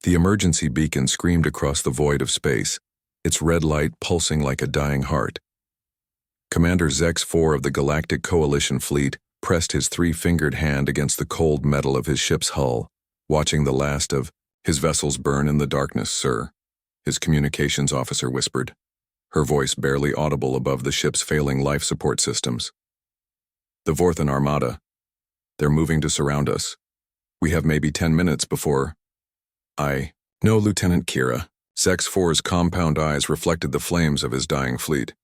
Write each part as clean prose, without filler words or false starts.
The emergency beacon screamed across the void of space, its red light pulsing like a dying heart. Commander Zex-4 of the Galactic Coalition Fleet pressed his three-fingered hand against the cold metal of his ship's hull, watching the last of his vessels burn in the darkness, sir, his communications officer whispered, her voice barely audible above the ship's failing life support systems. The Vorthan Armada. They're moving to surround us. We have maybe 10 minutes before... No, Lieutenant Kira. Zex-4's compound eyes reflected the flames of his dying fleet.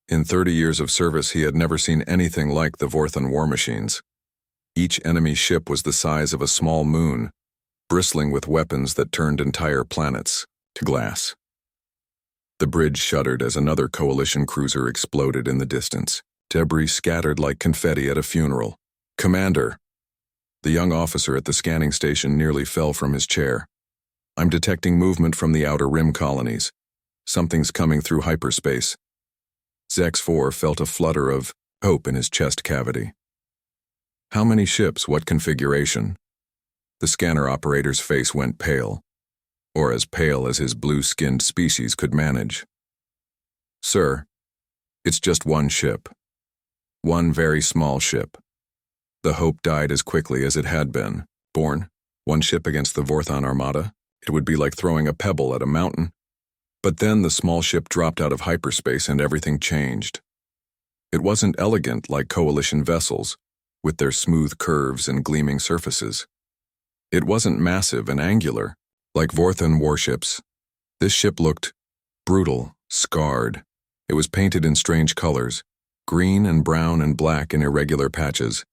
In 30 years of service, he had never seen anything like the Vorthan war machines. Each enemy ship was the size of a small moon, bristling with weapons that turned entire planets to glass. The bridge shuddered as another coalition cruiser exploded in the distance, debris scattered like confetti at a funeral. Commander! The young officer at the scanning station nearly fell from his chair. I'm detecting movement from the outer rim colonies. Something's coming through hyperspace. Zex-4 felt a flutter of hope in his chest cavity. How many ships? What configuration? The scanner operator's face went pale, or as pale as his blue-skinned species could manage. Sir, it's just one ship. One very small ship. The hope died as quickly as it had been. Born, one ship against the Vorthan Armada. It would be like throwing a pebble at a mountain. But then the small ship dropped out of hyperspace and everything changed. It wasn't elegant like Coalition vessels, with their smooth curves and gleaming surfaces. It wasn't massive and angular, like Vorthan warships. This ship looked brutal, scarred. It was painted in strange colors, green and brown and black in irregular patches,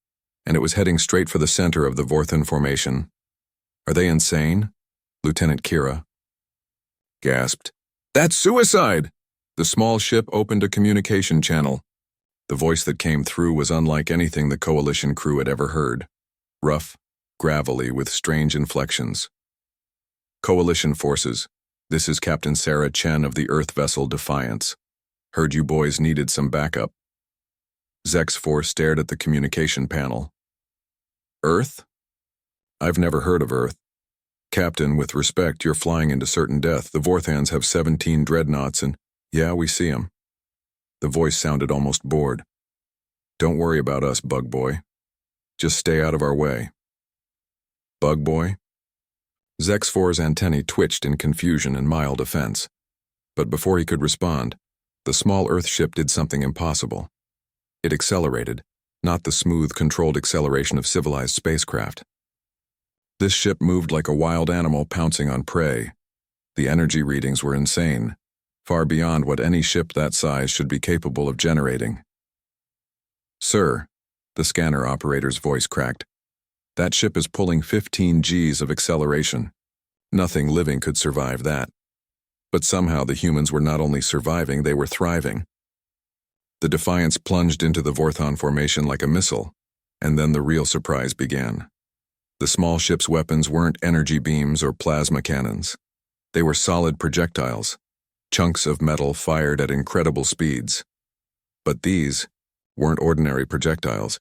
and it was heading straight for the center of the Vorthan formation. Are they insane? Lieutenant Kira gasped. That's suicide! The small ship opened a communication channel. The voice that came through was unlike anything the Coalition crew had ever heard. Rough, gravelly, with strange inflections. Coalition forces, this is Captain Sarah Chen of the Earth vessel Defiance. Heard you boys needed some backup. Zex-4 stared at the communication panel. Earth? I've never heard of Earth. Captain, with respect, you're flying into certain death. The Vorthans have 17 dreadnoughts and, yeah, we see 'em. The voice sounded almost bored. Don't worry about us, Bug Boy. Just stay out of our way. Bug Boy? Zex-4's antennae twitched in confusion and mild offense. But before he could respond, the small Earth ship did something impossible. It accelerated, not the smooth, controlled acceleration of civilized spacecraft. This ship moved like a wild animal pouncing on prey. The energy readings were insane, far beyond what any ship that size should be capable of generating. Sir, the scanner operator's voice cracked, that ship is pulling 15 Gs of acceleration. Nothing living could survive that. But somehow the humans were not only surviving, they were thriving. The Defiance plunged into the Vorthan formation like a missile, and then the real surprise began. The small ship's weapons weren't energy beams or plasma cannons. They were solid projectiles, chunks of metal fired at incredible speeds. But these weren't ordinary projectiles.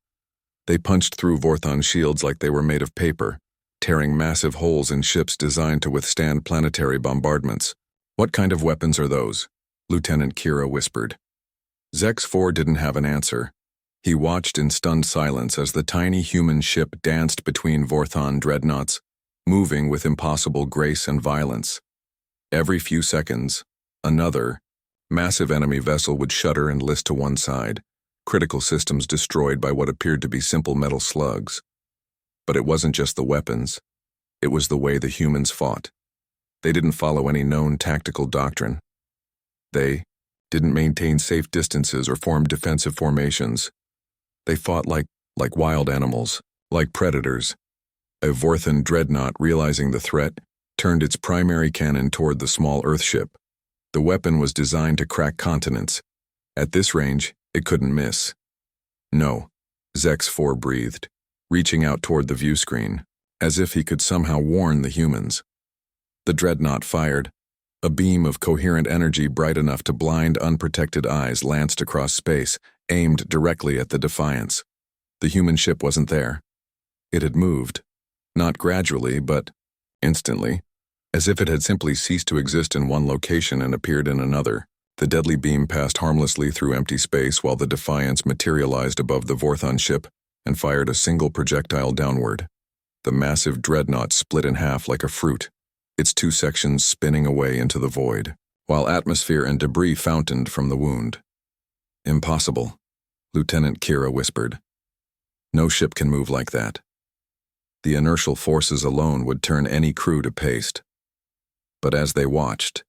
They punched through Vorthan shields like they were made of paper, tearing massive holes in ships designed to withstand planetary bombardments. What kind of weapons are those? Lieutenant Kira whispered. Zex-4 didn't have an answer. He watched in stunned silence as the tiny human ship danced between Vorthan dreadnoughts, moving with impossible grace and violence. Every few seconds, another, massive enemy vessel would shudder and list to one side, critical systems destroyed by what appeared to be simple metal slugs. But it wasn't just the weapons. It was the way the humans fought. They didn't follow any known tactical doctrine. They didn't maintain safe distances or form defensive formations. They fought like wild animals, like predators. A Vorthan dreadnought, realizing the threat, turned its primary cannon toward the small Earth ship. The weapon was designed to crack continents. At this range, it couldn't miss. No, Zex-4 breathed, reaching out toward the view screen, as if he could somehow warn the humans. The dreadnought fired. A beam of coherent energy bright enough to blind unprotected eyes lanced across space, aimed directly at the Defiance. The human ship wasn't there. It had moved, not gradually, but instantly. as if it had simply ceased to exist in one location and appeared in another. The deadly beam passed harmlessly through empty space while the Defiance materialized above the Vorthon ship and fired a single projectile downward. The massive dreadnought split in half like a fruit, its two sections spinning away into the void, while atmosphere and debris fountained from the wound. "Impossible," Lieutenant Kira whispered. "No ship can move like that. The inertial forces alone would turn any crew to paste." But as they watched,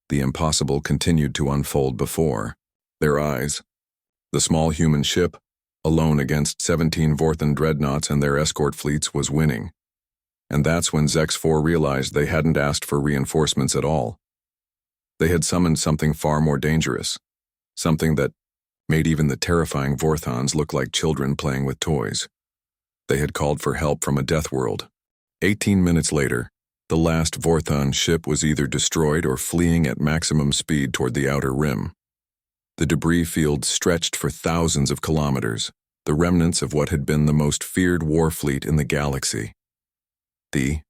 the impossible continued to unfold before their eyes. The small human ship, alone against 17 Vorthon dreadnoughts and their escort fleets, was winning. And that's when Zex-4 realized they hadn't asked for reinforcements at all. They had summoned something far more dangerous, something that made even the terrifying Vorthons look like children playing with toys. They had called for help from a death world. 18 minutes later, the last Vorthon ship was either destroyed or fleeing at maximum speed toward the outer rim. The debris field stretched for thousands of kilometers, the remnants of what had been the most feared war fleet in the galaxy. The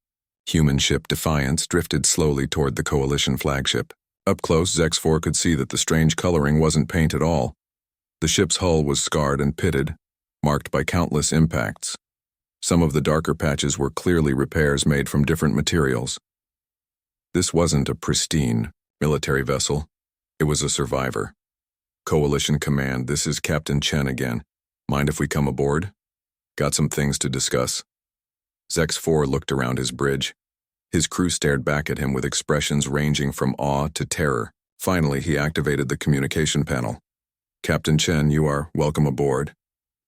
human ship Defiance drifted slowly toward the Coalition flagship. Up close, Zex-4 could see that the strange coloring wasn't paint at all. The ship's hull was scarred and pitted, marked by countless impacts. Some of the darker patches were clearly repairs made from different materials. This wasn't a pristine military vessel. It was a survivor. "Coalition Command, this is Captain Chen again. Mind if we come aboard? Got some things to discuss." Zex-4 looked around his bridge. His crew stared back at him with expressions ranging from awe to terror. Finally, he activated the communication panel. "Captain Chen, you are welcome aboard.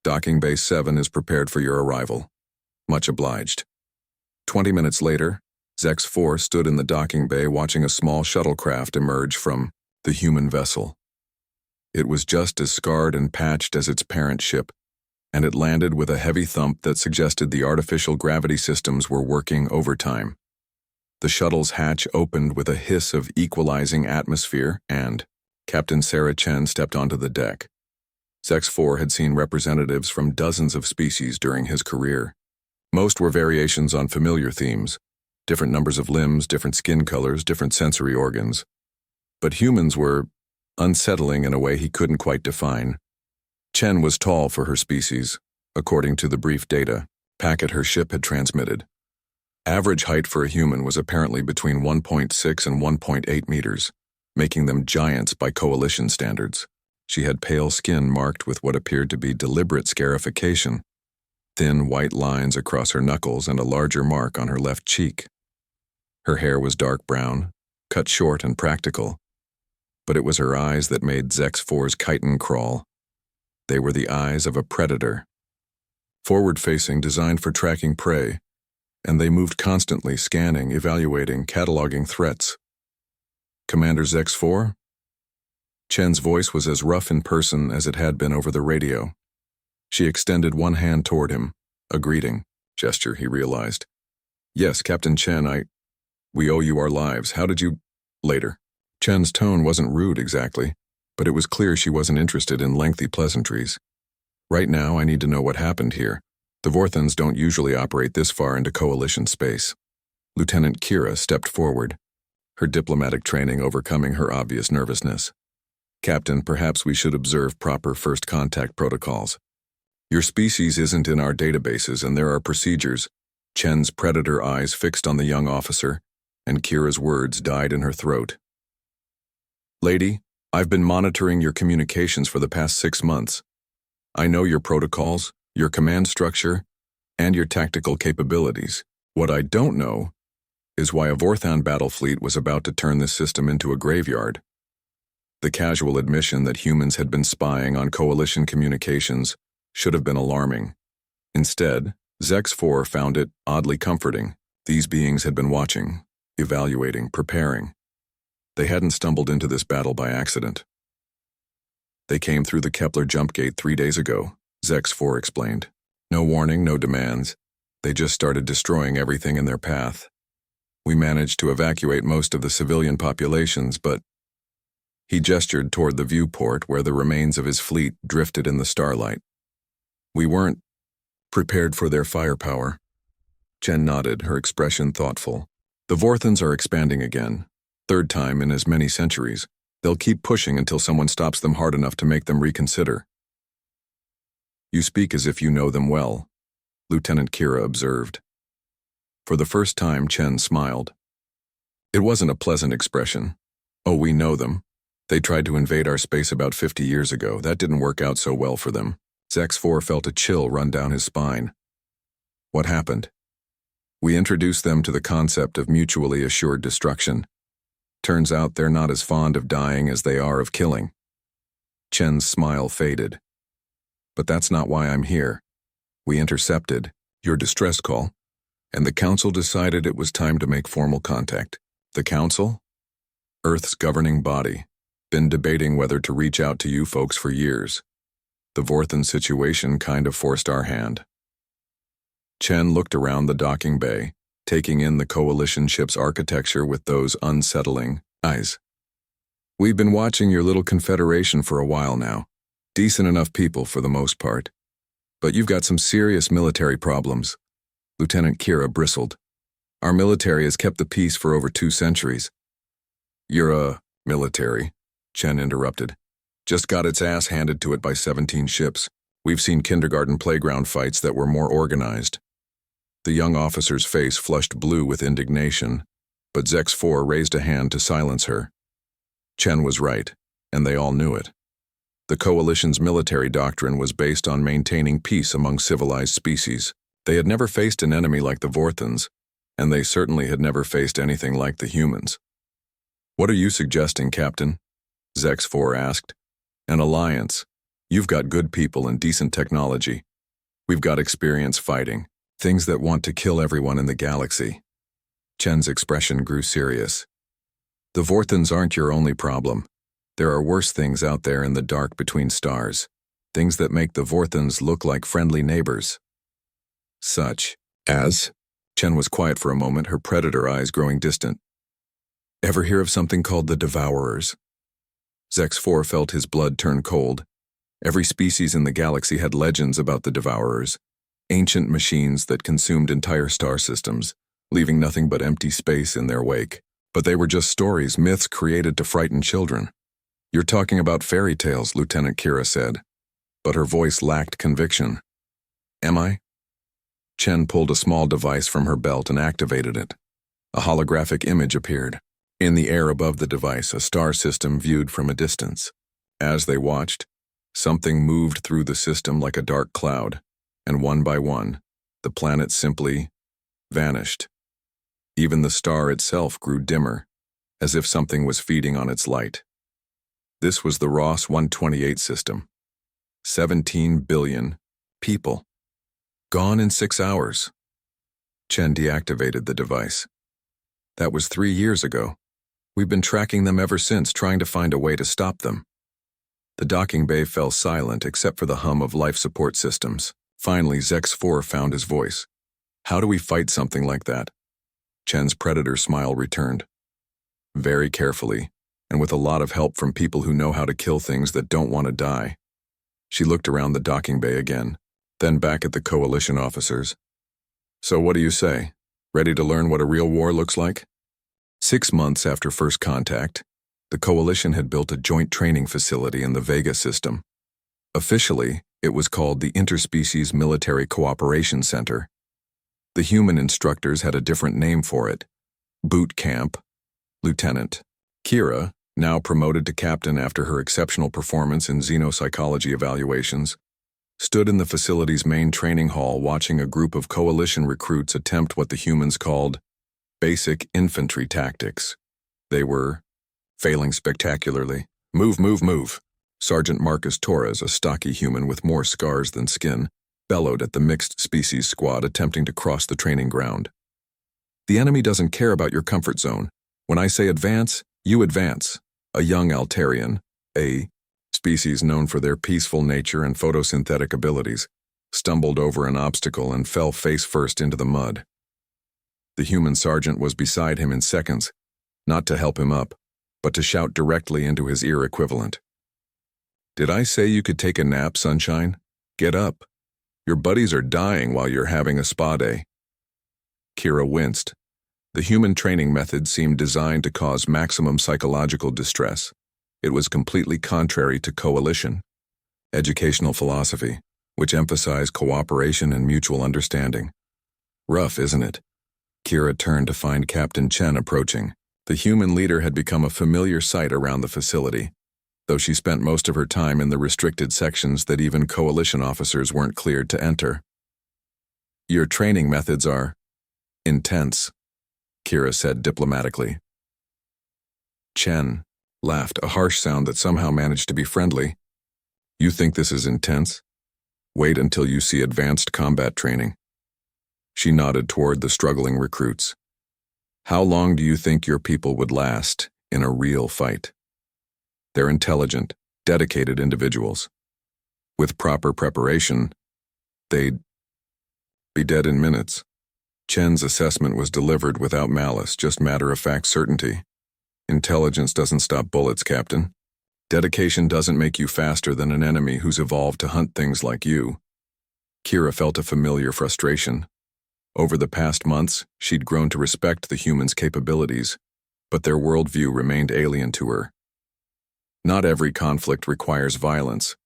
Docking Bay 7 is prepared for your arrival. Much obliged." 20 minutes later, Zex-4 stood in the docking bay watching a small shuttlecraft emerge from the human vessel. It was just as scarred and patched as its parent ship, and it landed with a heavy thump that suggested the artificial gravity systems were working overtime. The shuttle's hatch opened with a hiss of equalizing atmosphere, and Captain Sarah Chen stepped onto the deck. Zex-4 had seen representatives from dozens of species during his career. Most were variations on familiar themes, different numbers of limbs, different skin colors, different sensory organs. But humans were unsettling in a way he couldn't quite define. Chen was tall for her species, according to the brief data packet her ship had transmitted. Average height for a human was apparently between 1.6 and 1.8 meters, making them giants by Coalition standards. She had pale skin marked with what appeared to be deliberate scarification, thin white lines across her knuckles and a larger mark on her left cheek. Her hair was dark brown, cut short and practical, but it was her eyes that made Zex-4's chitin crawl. They were the eyes of a predator. Forward-facing, designed for tracking prey, and they moved constantly, scanning, evaluating, cataloging threats. "Commander Zex-4?" Chen's voice was as rough in person as it had been over the radio. She extended one hand toward him, a greeting gesture, he realized. "Yes, Captain Chen, we owe you our lives. How did you—" Later. Chen's tone wasn't rude exactly, but it was clear she wasn't interested in lengthy pleasantries. "Right now, I need to know what happened here. The Vorthons don't usually operate this far into Coalition space." Lieutenant Kira stepped forward, her diplomatic training overcoming her obvious nervousness. "Captain, perhaps we should observe proper first contact protocols. Your species isn't in our databases, and there are procedures." Chen's predator eyes fixed on the young officer, and Kira's words died in her throat. "Lady, I've been monitoring your communications for the past 6 months. I know your protocols, your command structure, and your tactical capabilities. What I don't know is why a Vorthon battle fleet was about to turn this system into a graveyard." The casual admission that humans had been spying on Coalition communications should have been alarming. Instead, Zex-4 found it oddly comforting. These beings had been watching, evaluating, preparing. They hadn't stumbled into this battle by accident. "They came through the Kepler jump gate 3 days ago," Zex-4 explained. "No warning, no demands. They just started destroying everything in their path. We managed to evacuate most of the civilian populations, but—" He gestured toward the viewport where the remains of his fleet drifted in the starlight. "We weren't prepared for their firepower." Chen nodded, her expression thoughtful. The Vorthons are expanding again. Third time in as many centuries. They'll keep pushing until someone stops them hard enough to make them reconsider. You speak as if you know them well, Lieutenant Kira observed. For the first time, Chen smiled. It wasn't a pleasant expression. Oh, we know them. They tried to invade our space about 50 years ago. That didn't work out so well for them. Zex-4 felt a chill run down his spine. What happened? We introduced them to the concept of mutually assured destruction. Turns out they're not as fond of dying as they are of killing. Chen's smile faded. But that's not why I'm here. We intercepted your distress call, and the Council decided it was time to make formal contact. The Council? Earth's governing body. Been debating whether to reach out to you folks for years. The Vorthon situation kind of forced our hand. Chen looked around the docking bay, taking in the coalition ship's architecture with those unsettling eyes. We've been watching your little confederation for a while now. Decent enough people for the most part. But you've got some serious military problems. Lieutenant Kira bristled. Our military has kept the peace for over 2 centuries. You're military, Chen interrupted. Just got its ass handed to it by 17 ships. We've seen kindergarten playground fights that were more organized. The young officer's face flushed blue with indignation, but Zex-4 raised a hand to silence her. Chen was right, and they all knew it. The Coalition's military doctrine was based on maintaining peace among civilized species. They had never faced an enemy like the Vorthons, and they certainly had never faced anything like the humans. What are you suggesting, Captain? Zex-4 asked. An alliance. You've got good people and decent technology. We've got experience fighting. Things that want to kill everyone in the galaxy. Chen's expression grew serious. The Vorthons aren't your only problem. There are worse things out there in the dark between stars. Things that make the Vorthons look like friendly neighbors. Such as? Chen was quiet for a moment, her predator eyes growing distant. Ever hear of something called the Devourers? Zex-4 felt his blood turn cold. Every species in the galaxy had legends about the Devourers. Ancient machines that consumed entire star systems, leaving nothing but empty space in their wake. But they were just stories, myths created to frighten children. You're talking about fairy tales, Lieutenant Kira said. But her voice lacked conviction. Am I? Chen pulled a small device from her belt and activated it. A holographic image appeared. In the air above the device, a star system viewed from a distance. As they watched, something moved through the system like a dark cloud, and one by one, the planets simply vanished. Even the star itself grew dimmer, as if something was feeding on its light. This was the Ross 128 system. 17 billion people. Gone in 6 hours. Chen deactivated the device. That was 3 years ago. We've been tracking them ever since, trying to find a way to stop them. The docking bay fell silent except for the hum of life support systems. Finally, Zex-4 found his voice. How do we fight something like that? Chen's predator smile returned. Very carefully, and with a lot of help from people who know how to kill things that don't want to die. She looked around the docking bay again, then back at the coalition officers. So what do you say? Ready to learn what a real war looks like? 6 months after first contact, the coalition had built a joint training facility in the Vega system. Officially, it was called the Interspecies Military Cooperation Center. The human instructors had a different name for it. Boot Camp. Lieutenant Kira, now promoted to captain after her exceptional performance in xenopsychology evaluations, stood in the facility's main training hall watching a group of coalition recruits attempt what the humans called basic infantry tactics. They were failing spectacularly. Move, move, move. Sergeant Marcus Torres, a stocky human with more scars than skin, bellowed at the mixed species squad attempting to cross the training ground. The enemy doesn't care about your comfort zone. When I say advance, you advance. A young Altarian, a species known for their peaceful nature and photosynthetic abilities, stumbled over an obstacle and fell face first into the mud. The human sergeant was beside him in seconds, not to help him up, but to shout directly into his ear equivalent. Did I say you could take a nap, Sunshine? Get up. Your buddies are dying while you're having a spa day. Kira winced. The human training method seemed designed to cause maximum psychological distress. It was completely contrary to coalition, educational philosophy, which emphasized cooperation and mutual understanding. Rough, isn't it? Kira turned to find Captain Chen approaching. The human leader had become a familiar sight around the facility, though she spent most of her time in the restricted sections that even coalition officers weren't cleared to enter. Your training methods are intense, Kira said diplomatically. Chen laughed, a harsh sound that somehow managed to be friendly. You think this is intense? Wait until you see advanced combat training. She nodded toward the struggling recruits. How long do you think your people would last in a real fight? They're intelligent, dedicated individuals. With proper preparation, they'd be dead in minutes. Chen's assessment was delivered without malice, just matter-of-fact certainty. Intelligence doesn't stop bullets, Captain. Dedication doesn't make you faster than an enemy who's evolved to hunt things like you. Kira felt a familiar frustration. Over the past months, she'd grown to respect the humans' capabilities, but their worldview remained alien to her. Not every conflict requires violence.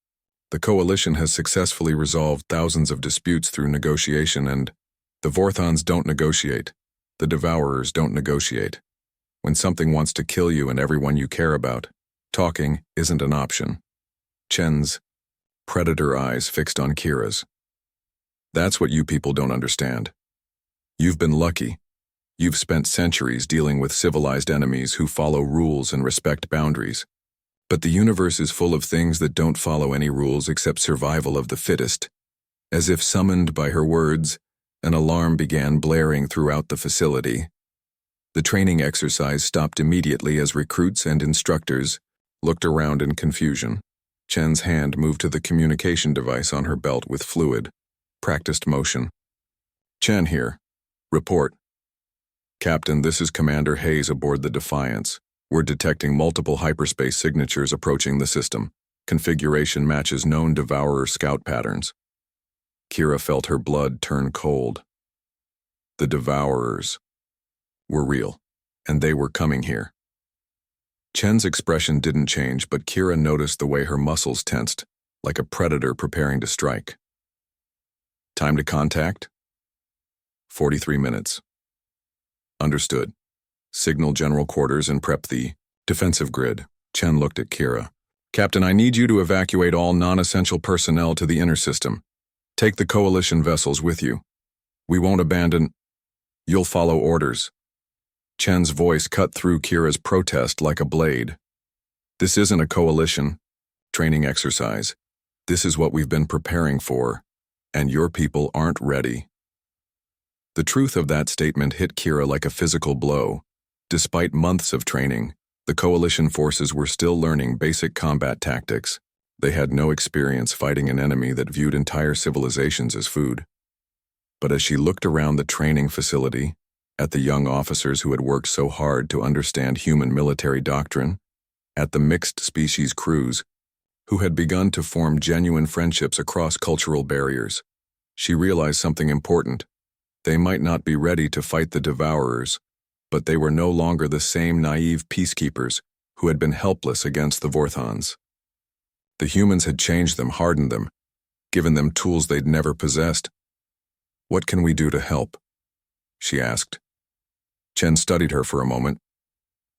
The Coalition has successfully resolved thousands of disputes through negotiation, and the Vorthons don't negotiate. The Devourers don't negotiate. When something wants to kill you and everyone you care about, talking isn't an option. Chen's predator eyes fixed on Kira's. That's what you people don't understand. You've been lucky. You've spent centuries dealing with civilized enemies who follow rules and respect boundaries. But the universe is full of things that don't follow any rules except survival of the fittest. As if summoned by her words, an alarm began blaring throughout the facility. The training exercise stopped immediately as recruits and instructors looked around in confusion. Chen's hand moved to the communication device on her belt with fluid, practiced motion. Chen here. Report. Captain, this is Commander Hayes aboard the Defiance. We're detecting multiple hyperspace signatures approaching the system. Configuration matches known Devourer scout patterns. Kira felt her blood turn cold. The Devourers were real, and they were coming here. Chen's expression didn't change, but Kira noticed the way her muscles tensed, like a predator preparing to strike. Time to contact? 43 minutes. Understood. Signal general quarters and prep the defensive grid. Chen looked at Kira. Captain, I need you to evacuate all non-essential personnel to the inner system. Take the Coalition vessels with you. We won't abandon. You'll follow orders. Chen's voice cut through Kira's protest like a blade. This isn't a Coalition training exercise. This is what we've been preparing for, and your people aren't ready. The truth of that statement hit Kira like a physical blow. Despite months of training, the Coalition forces were still learning basic combat tactics. They had no experience fighting an enemy that viewed entire civilizations as food. But as she looked around the training facility, at the young officers who had worked so hard to understand human military doctrine, at the mixed species crews, who had begun to form genuine friendships across cultural barriers, she realized something important. They might not be ready to fight the Devourers, but they were no longer the same naive peacekeepers who had been helpless against the Vorthons. The humans had changed them, hardened them, given them tools they'd never possessed. What can we do to help? She asked. Chen studied her for a moment,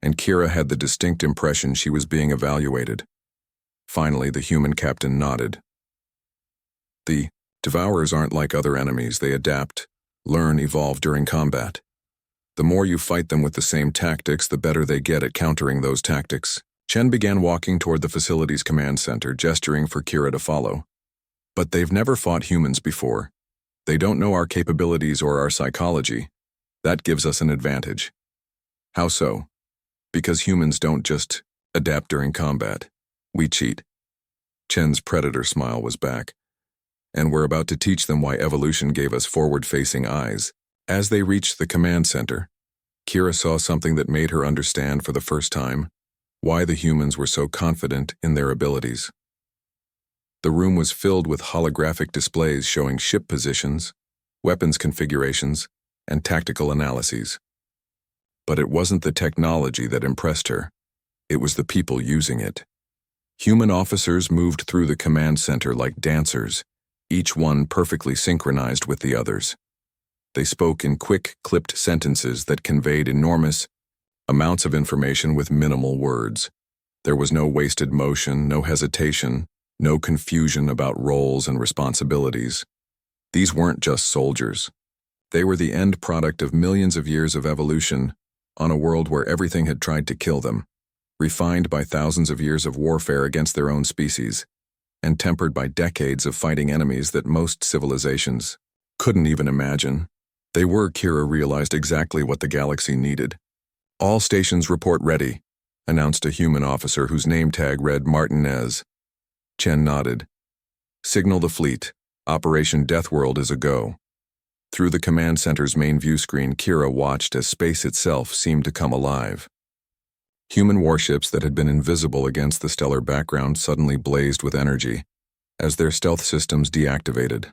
and Kira had the distinct impression she was being evaluated. Finally, the human captain nodded. The Devourers aren't like other enemies. They adapt, learn, evolve during combat. The more you fight them with the same tactics, the better they get at countering those tactics. Chen began walking toward the facility's command center, gesturing for Kira to follow. But they've never fought humans before. They don't know our capabilities or our psychology. That gives us an advantage. How so? Because humans don't just adapt during combat. We cheat. Chen's predator smile was back. And we're about to teach them why evolution gave us forward-facing eyes. As they reached the command center, Kira saw something that made her understand for the first time why the humans were so confident in their abilities. The room was filled with holographic displays showing ship positions, weapons configurations, and tactical analyses. But it wasn't the technology that impressed her. It was the people using it. Human officers moved through the command center like dancers, each one perfectly synchronized with the others. They spoke in quick, clipped sentences that conveyed enormous amounts of information with minimal words. There was no wasted motion, no hesitation, no confusion about roles and responsibilities. These weren't just soldiers. They were the end product of millions of years of evolution on a world where everything had tried to kill them, refined by thousands of years of warfare against their own species, and tempered by decades of fighting enemies that most civilizations couldn't even imagine. Kira realized exactly what the galaxy needed. "All stations report ready," announced a human officer whose name tag read Martinez. Chen nodded. "Signal the fleet. Operation Deathworld is a go." Through the command center's main view screen, Kira watched as space itself seemed to come alive. Human warships that had been invisible against the stellar background suddenly blazed with energy as their stealth systems deactivated.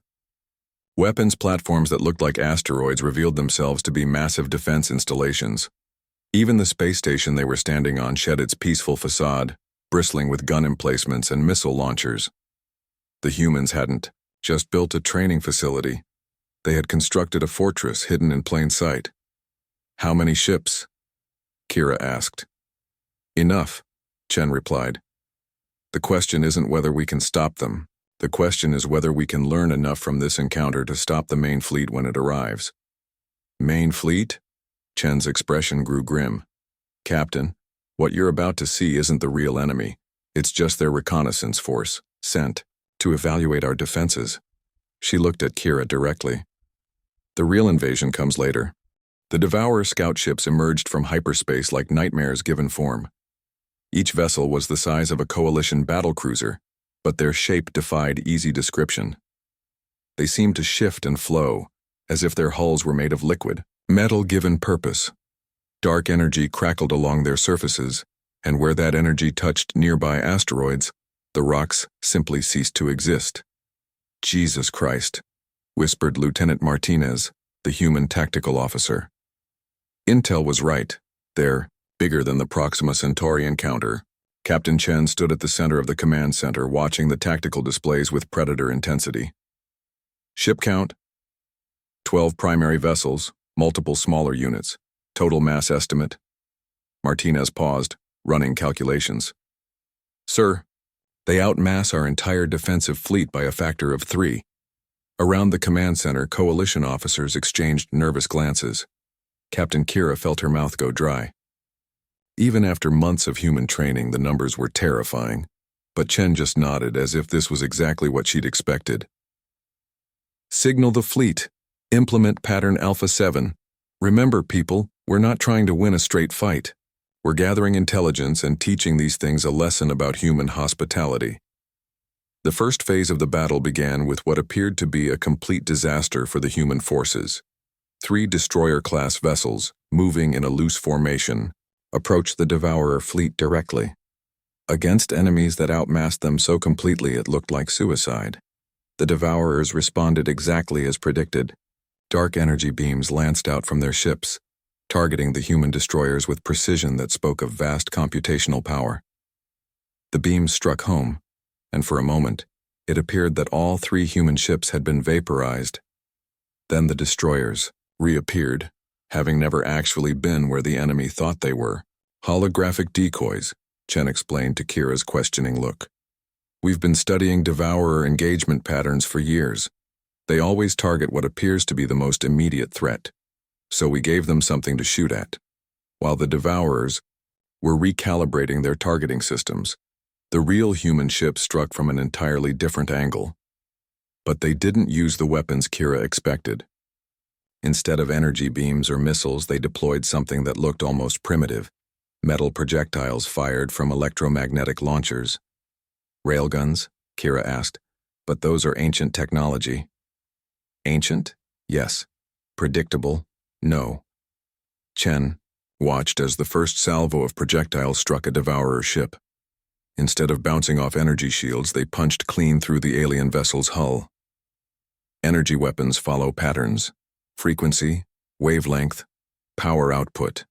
Weapons platforms that looked like asteroids revealed themselves to be massive defense installations. Even the space station they were standing on shed its peaceful facade, bristling with gun emplacements and missile launchers. The humans hadn't just built a training facility. They had constructed a fortress hidden in plain sight. "How many ships?" Kira asked. "Enough," Chen replied. "The question isn't whether we can stop them. The question is whether we can learn enough from this encounter to stop the main fleet when it arrives." "Main fleet?" Chen's expression grew grim. "Captain, what you're about to see isn't the real enemy. It's just their reconnaissance force, sent to evaluate our defenses." She looked at Kira directly. "The real invasion comes later." The Devourer scout ships emerged from hyperspace like nightmares given form. Each vessel was the size of a coalition battlecruiser, but their shape defied easy description. They seemed to shift and flow, as if their hulls were made of liquid metal given purpose. Dark energy crackled along their surfaces, and where that energy touched nearby asteroids, the rocks simply ceased to exist. "Jesus Christ," whispered Lieutenant Martinez, the human tactical officer. Intel was right. They're bigger than the Proxima Centauri encounter. Captain Chen stood at the center of the command center, watching the tactical displays with predator intensity. "Ship count? 12 primary vessels, multiple smaller units. Total mass estimate?" Martinez paused, running calculations. "Sir, they outmass our entire defensive fleet by a factor of 3. Around the command center, coalition officers exchanged nervous glances. Captain Kira felt her mouth go dry. Even after months of human training, the numbers were terrifying, but Chen just nodded as if this was exactly what she'd expected. "Signal the fleet. Implement pattern Alpha 7. Remember, people, we're not trying to win a straight fight. We're gathering intelligence and teaching these things a lesson about human hospitality." The first phase of the battle began with what appeared to be a complete disaster for the human forces. 3 destroyer-class vessels, moving in a loose formation, approached the Devourer fleet directly. Against enemies that outmassed them so completely it looked like suicide, the Devourers responded exactly as predicted. Dark energy beams lanced out from their ships, targeting the human destroyers with precision that spoke of vast computational power. The beams struck home, and for a moment, it appeared that all 3 human ships had been vaporized. Then the destroyers reappeared, having never actually been where the enemy thought they were. "Holographic decoys," Chen explained to Kira's questioning look. "We've been studying Devourer engagement patterns for years. They always target what appears to be the most immediate threat, so we gave them something to shoot at. While the Devourers were recalibrating their targeting systems, the real human ships struck from an entirely different angle. But they didn't use the weapons Kira expected. Instead of energy beams or missiles, they deployed something that looked almost primitive: metal projectiles fired from electromagnetic launchers. "Railguns?" Kira asked. "But those are ancient technology." "Ancient? Yes. Predictable? No." Chen watched as the first salvo of projectiles struck a Devourer ship. Instead of bouncing off energy shields, they punched clean through the alien vessel's hull. Energy weapons follow patterns: frequency, wavelength, power output.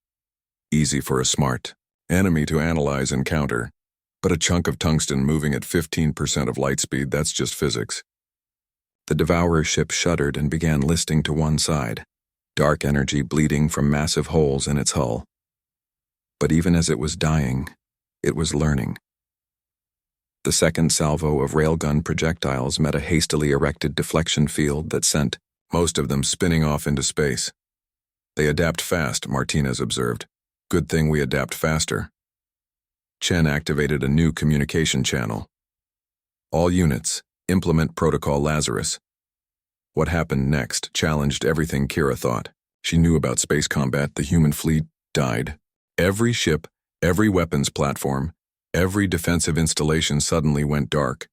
Easy for a smart enemy to analyze and counter. But a chunk of tungsten moving at 15% of light speed, that's just physics. The Devourer ship shuddered and began listing to one side, dark energy bleeding from massive holes in its hull. But even as it was dying, it was learning. The second salvo of railgun projectiles met a hastily erected deflection field that sent most of them spinning off into space. They adapt fast, Martinez observed. Good thing we adapt faster. Chen activated a new communication channel. All units, implement Protocol Lazarus. What happened next challenged everything Kira thought. She knew about space combat. The human fleet died. Every ship, every weapons platform, every defensive installation suddenly went dark.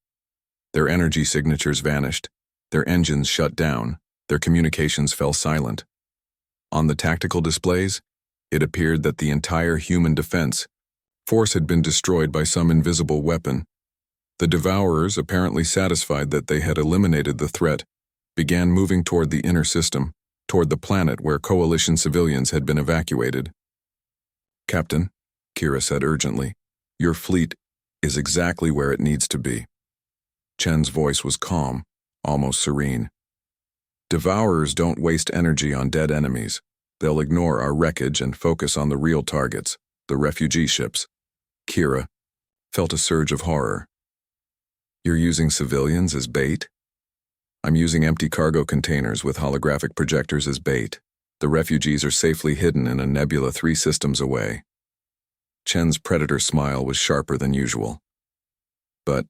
Their energy signatures vanished. Their engines shut down. Their communications fell silent. On the tactical displays, it appeared that the entire human defense force had been destroyed by some invisible weapon. The Devourers, apparently satisfied that they had eliminated the threat, began moving toward the inner system, toward the planet where Coalition civilians had been evacuated. Captain, Kira said urgently, your fleet is exactly where it needs to be. Chen's voice was calm, almost serene. Devourers don't waste energy on dead enemies. They'll ignore our wreckage and focus on the real targets, the refugee ships. Kira felt a surge of horror. You're using civilians as bait? I'm using empty cargo containers with holographic projectors as bait. The refugees are safely hidden in a nebula 3 systems away. Chen's predator smile was sharper than usual. But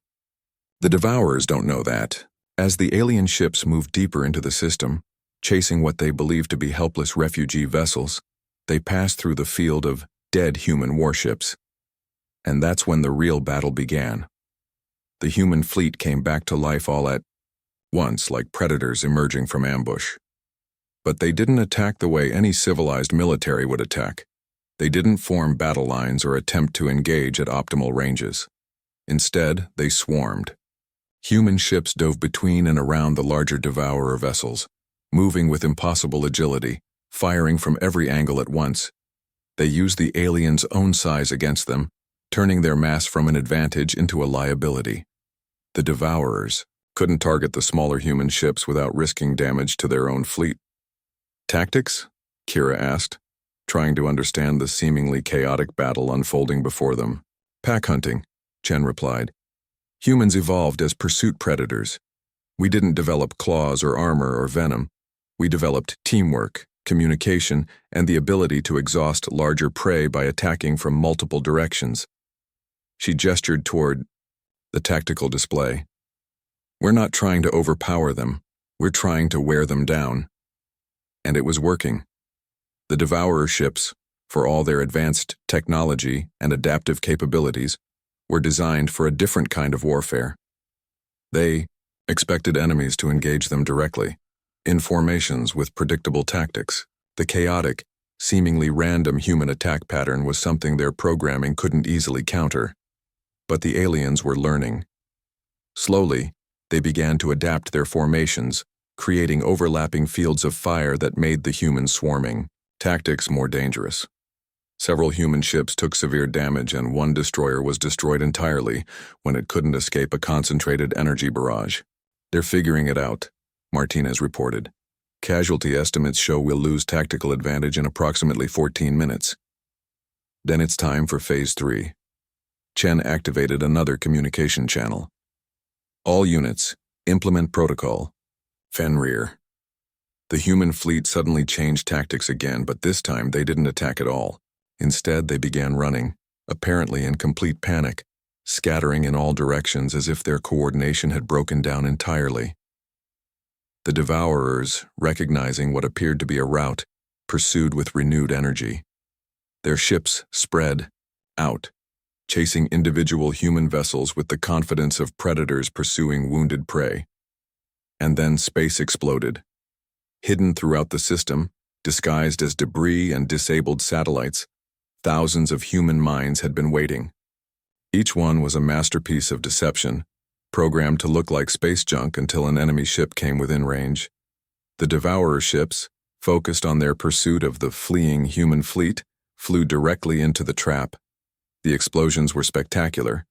the Devourers don't know that. As the alien ships moved deeper into the system, chasing what they believed to be helpless refugee vessels, they passed through the field of dead human warships. And that's when the real battle began. The human fleet came back to life all at once, like predators emerging from ambush. But they didn't attack the way any civilized military would attack. They didn't form battle lines or attempt to engage at optimal ranges. Instead, they swarmed. Human ships dove between and around the larger Devourer vessels, moving with impossible agility, firing from every angle at once. They used the aliens' own size against them, turning their mass from an advantage into a liability. The Devourers couldn't target the smaller human ships without risking damage to their own fleet. Tactics? Kira asked, trying to understand the seemingly chaotic battle unfolding before them. Pack hunting, Chen replied. Humans evolved as pursuit predators. We didn't develop claws or armor or venom. We developed teamwork, communication, and the ability to exhaust larger prey by attacking from multiple directions. She gestured toward the tactical display. We're not trying to overpower them. We're trying to wear them down. And it was working. The Devourer ships, for all their advanced technology and adaptive capabilities, were designed for a different kind of warfare. They expected enemies to engage them directly, in formations with predictable tactics. The chaotic, seemingly random human attack pattern was something their programming couldn't easily counter. But the aliens were learning. Slowly, they began to adapt their formations, creating overlapping fields of fire that made the human swarming tactics more dangerous. Several human ships took severe damage and one destroyer was destroyed entirely when it couldn't escape a concentrated energy barrage. They're figuring it out, Martinez reported. Casualty estimates show we'll lose tactical advantage in approximately 14 minutes. Then it's time for Phase 3. Chen activated another communication channel. All units, implement protocol. Fenrir. The human fleet suddenly changed tactics again, but this time they didn't attack at all. Instead, they began running, apparently in complete panic, scattering in all directions as if their coordination had broken down entirely. The Devourers, recognizing what appeared to be a rout, pursued with renewed energy. Their ships spread out, chasing individual human vessels with the confidence of predators pursuing wounded prey. And then space exploded. Hidden throughout the system, disguised as debris and disabled satellites, thousands of human minds had been waiting. Each one was a masterpiece of deception, programmed to look like space junk until an enemy ship came within range. The Devourer ships, focused on their pursuit of the fleeing human fleet, flew directly into the trap. The explosions were spectacular,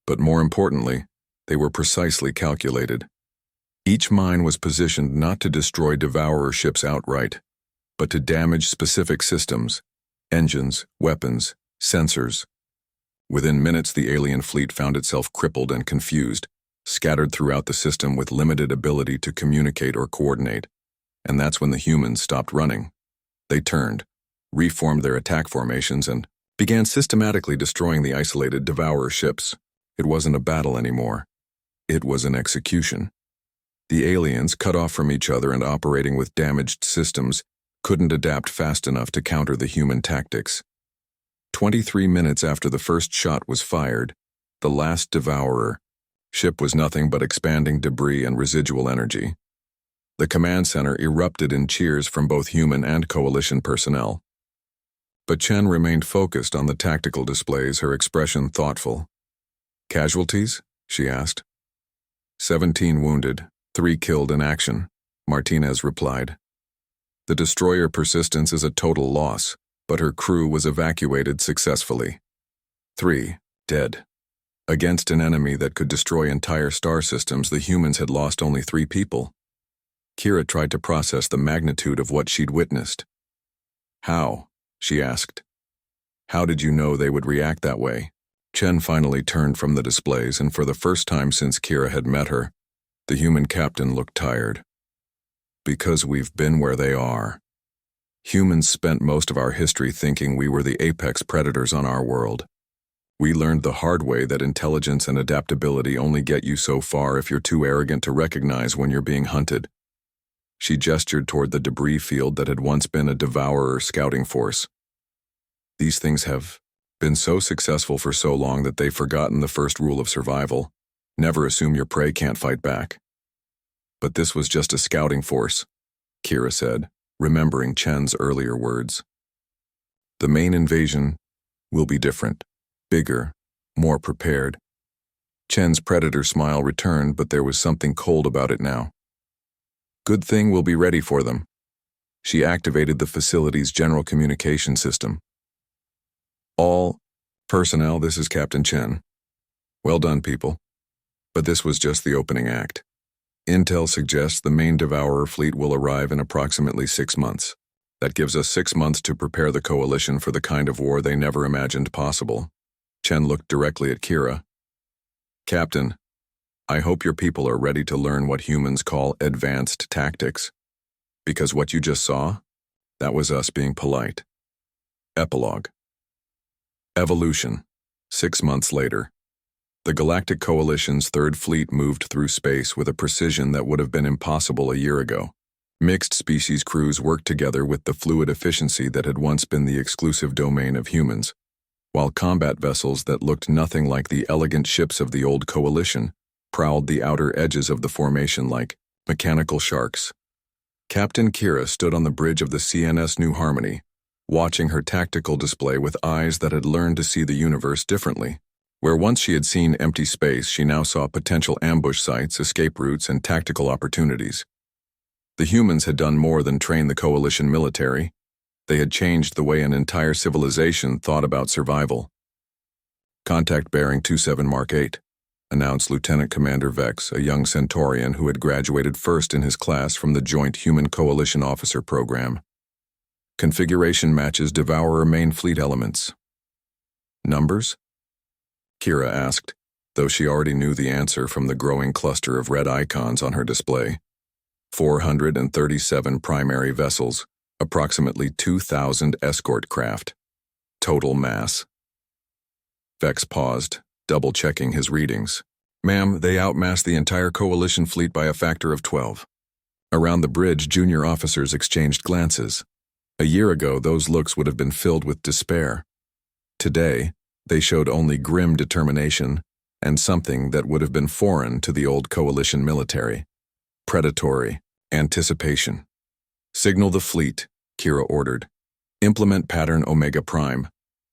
but more importantly, they were precisely calculated. Each mine was positioned not to destroy Devourer ships outright, but to damage specific systems, engines, weapons, sensors. Within minutes, the alien fleet found itself crippled and confused, scattered throughout the system with limited ability to communicate or coordinate. And that's when the humans stopped running. They turned, reformed their attack formations, and began systematically destroying the isolated Devourer ships. It wasn't a battle anymore. It was an execution. The aliens, cut off from each other and operating with damaged systems, couldn't adapt fast enough to counter the human tactics. 23 minutes after the first shot was fired, the last Devourer ship was nothing but expanding debris and residual energy. The command center erupted in cheers from both human and coalition personnel. But Chen remained focused on the tactical displays, her expression thoughtful. "Casualties?" she asked. 17 wounded, 3 killed in action, Martinez replied. The destroyer Persistence is a total loss, but her crew was evacuated successfully. 3 dead. Against an enemy that could destroy entire star systems, the humans had lost only 3 people. Kira tried to process the magnitude of what she'd witnessed. "How?" she asked. "How did you know they would react that way?" Chen finally turned from the displays, and for the first time since Kira had met her, the human captain looked tired. "Because we've been where they are. Humans spent most of our history thinking we were the apex predators on our world. We learned the hard way that intelligence and adaptability only get you so far if you're too arrogant to recognize when you're being hunted." She gestured toward the debris field that had once been a Devourer scouting force. "These things have been so successful for so long that they've forgotten the first rule of survival. Never assume your prey can't fight back." "But this was just a scouting force," Kira said, remembering Chen's earlier words. "The main invasion will be different, bigger, more prepared." Chen's predator smile returned, but there was something cold about it now. "Good thing we'll be ready for them." She activated the facility's general communication system. "All personnel, this is Captain Chen. Well done, people. But this was just the opening act. Intel suggests the main Devourer fleet will arrive in approximately 6 months. That gives us 6 months to prepare the coalition for the kind of war they never imagined possible." Chen looked directly at Kira. "Captain, I hope your people are ready to learn what humans call advanced tactics. Because what you just saw, that was us being polite." Epilogue. Evolution. 6 months later. The Galactic Coalition's Third Fleet moved through space with a precision that would have been impossible a year ago. Mixed species crews worked together with the fluid efficiency that had once been the exclusive domain of humans, while combat vessels that looked nothing like the elegant ships of the old Coalition prowled the outer edges of the formation like mechanical sharks. Captain Kira stood on the bridge of the CNS New Harmony, watching her tactical display with eyes that had learned to see the universe differently. Where once she had seen empty space, she now saw potential ambush sites, escape routes, and tactical opportunities. The humans had done more than train the Coalition military. They had changed the way an entire civilization thought about survival. "Contact bearing 27 Mark 8, announced Lieutenant Commander Vex, a young Centaurian who had graduated first in his class from the Joint Human Coalition Officer Program. "Configuration matches Devourer main fleet elements." "Numbers?" Kira asked, though she already knew the answer from the growing cluster of red icons on her display. 437 primary vessels, approximately 2,000 escort craft. Total mass. Vex paused, double-checking his readings. "Ma'am, they outmass the entire Coalition fleet by a factor of 12. Around the bridge, junior officers exchanged glances. A year ago, those looks would have been filled with despair. Today, they showed only grim determination and something that would have been foreign to the old Coalition military. Predatory anticipation. "Signal the fleet," Kira ordered. "Implement pattern Omega Prime,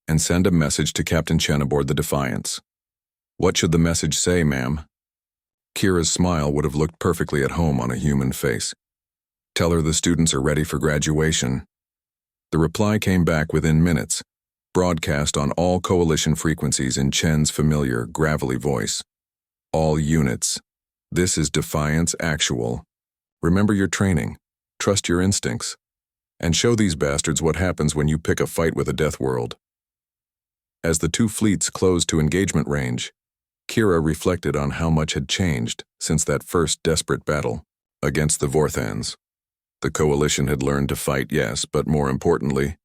and send a message to Captain Chen aboard the Defiance." "What should the message say, ma'am?" Kira's smile would have looked perfectly at home on a human face. "Tell her the students are ready for graduation." The reply came back within minutes, broadcast on all coalition frequencies in Chen's familiar, gravelly voice. All units. This is Defiance Actual. Remember your training. Trust your instincts. And show these bastards what happens when you pick a fight with a death world. As the two fleets closed to engagement range, Kira reflected on how much had changed since that first desperate battle against the Vorthans. The coalition had learned to fight, yes, but more importantly,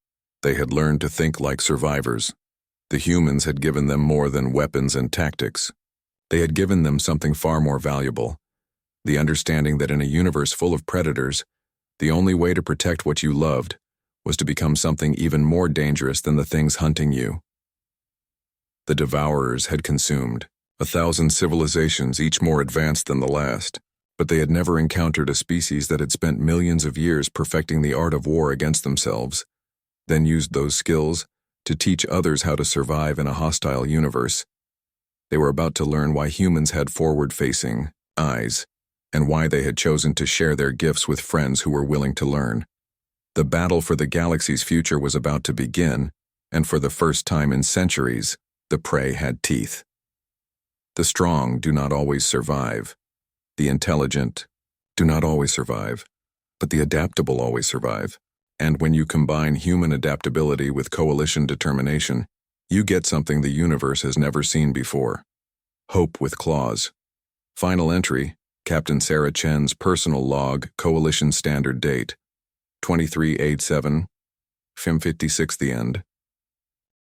they had learned to think like survivors. The humans had given them more than weapons and tactics. They had given them something far more valuable, the understanding that in a universe full of predators, the only way to protect what you loved was to become something even more dangerous than the things hunting you. The Devourers had consumed 1,000 civilizations, each more advanced than the last, but they had never encountered a species that had spent millions of years perfecting the art of war against themselves, then used those skills to teach others how to survive in a hostile universe. They were about to learn why humans had forward-facing eyes, and why they had chosen to share their gifts with friends who were willing to learn. The battle for the galaxy's future was about to begin, and for the first time in centuries, the prey had teeth. The strong do not always survive. The intelligent do not always survive, but the adaptable always survive. And when you combine human adaptability with coalition determination, you get something the universe has never seen before. Hope with claws. Final entry, Captain Sarah Chen's personal log, Coalition Standard Date, 23/8/7, Fim 56 the end.